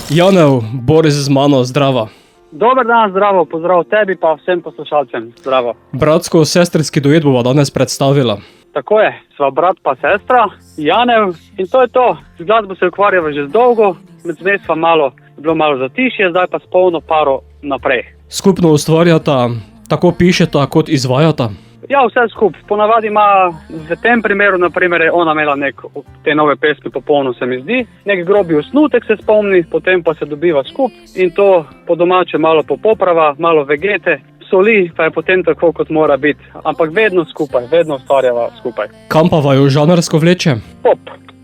Janev, Boris z mano, zdravo. Dober dan, zdravo, pozdrav tebi pa vsem poslušalcem, zdravo. Bratsko-sestrski duet bova danes predstavila. Tako je, sva brat pa sestra, Janev, in to je to. Z glasbo se ukvarjava že dolgo, med zmes sva bilo malo zatišje, zdaj pa s polno paro naprej. Skupno ustvarjata, tako pišeta kot izvajata? Ja, vse skupaj. Ponavadi ima v tem primeru, naprimer, je ona imela te nove pesmi popolno, se mi zdi. Nek grobi osnutek se spomni, potem pa se dobiva skupaj in to po domače malo popoprava, malo vegete, soli, pa je potem tako, kot mora biti. Ampak vedno skupaj, vedno ustvarjava skupaj. Kam pa vaju žanrsko vleče?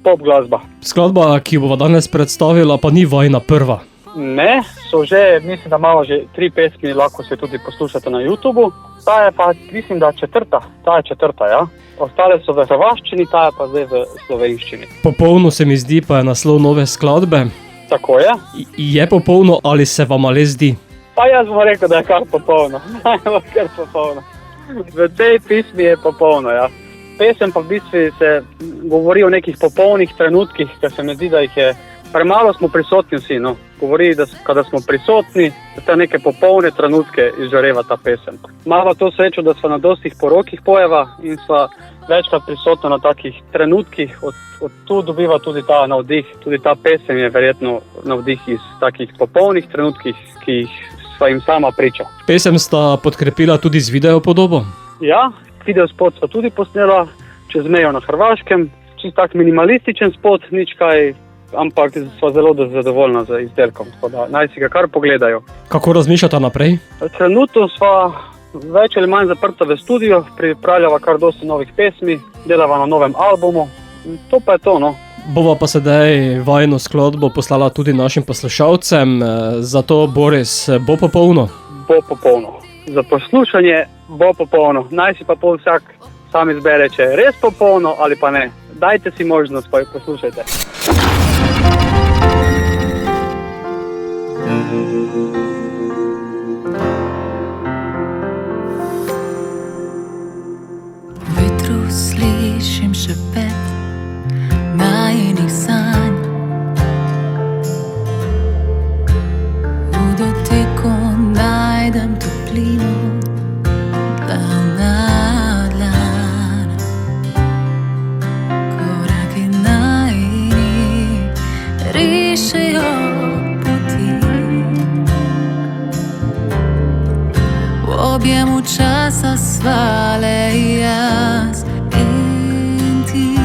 Pop glasba. Skladba, ki bova danes predstavila, pa ni vajna prva. Ne, so že, mislim, da imamo že 3 pesmi, lahko se tudi poslušate na YouTubu. Ta je pa, mislim, da ta je četrta, ja. Ostale so v hrvaščini, ta je pa zdaj v slovenščini. Popolno se mi zdi, pa je naslov nove skladbe. Tako je. Je popolno ali se vama le zdi? Pa jaz bom rekel, da je kar popolno. Kar popolno. V tej pismi je popolno, ja. Pesem pa v bistvu se govori o nekih popolnih trenutkih, ker se mi zdi, da jih je premalo smo prisotni vsi, no. Govori, da kada smo prisotni, da te neke popolne trenutke izžareva ta pesem. Mava to srečo, da sva na dostih porokih pojeva in sva večkrat prisotna na takih trenutkih, od tu dobiva tudi ta navdih. Tudi ta pesem je verjetno navdih iz takih popolnih trenutkih, ki jih sva jim sama priča. Pesem sta podkrepila tudi z videopodobo? Ja, videospot sva tudi posnela čez mejo na Hrvaškem. Čist tak minimalističen spot, nič kaj, ampak sva zelo zadovoljna z izdelkom, tako da naj si ga kar pogledajo. Kako razmišljata naprej? Trenutno sva več ali manj zaprta v studio, pripravljava kar dosti novih pesmi, delava na novem albumu, to pa je to, no. Bova pa sedaj vajno skladbo poslala tudi našim poslušalcem, zato Boris, bo popolno? Bo popolno. Za poslušanje bo popolno, naj si pa pol vsak sam izbere, če je res popolno ali pa ne. Dajte si možnost, pa jo poslušajte. Vetru slišim šepet najinih sanj, v dotiku najdem toplino, dlan na dlan. Koraki najini rišejo poti, v objemu časa svale jaz in ti.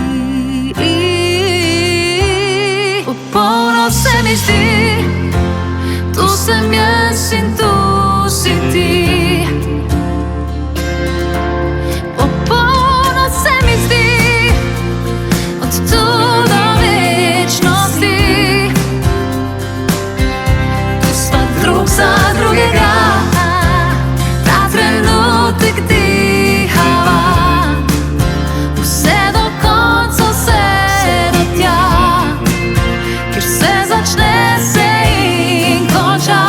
Popolno se mi zdi, tu sem jaz in tu si ti. Popolno se mi zdi, od tu do večnosti, tu sva drug za drugega, ta trenutek dihava, vse do konca, vse do tja, kjer se začne se in konča.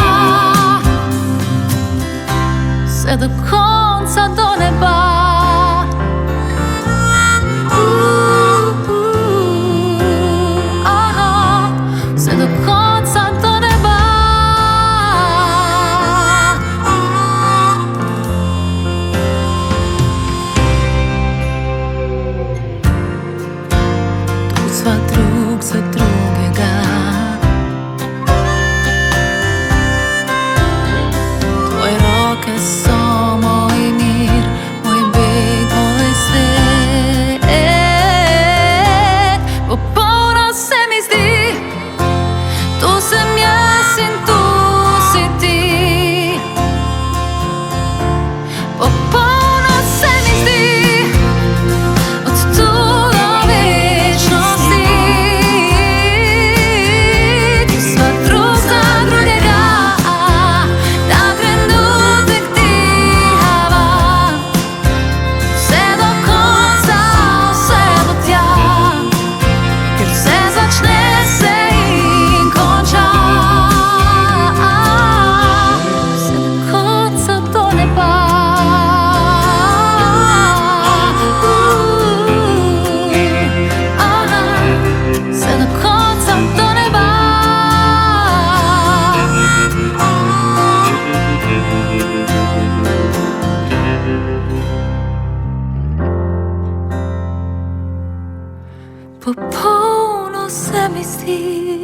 zamisli.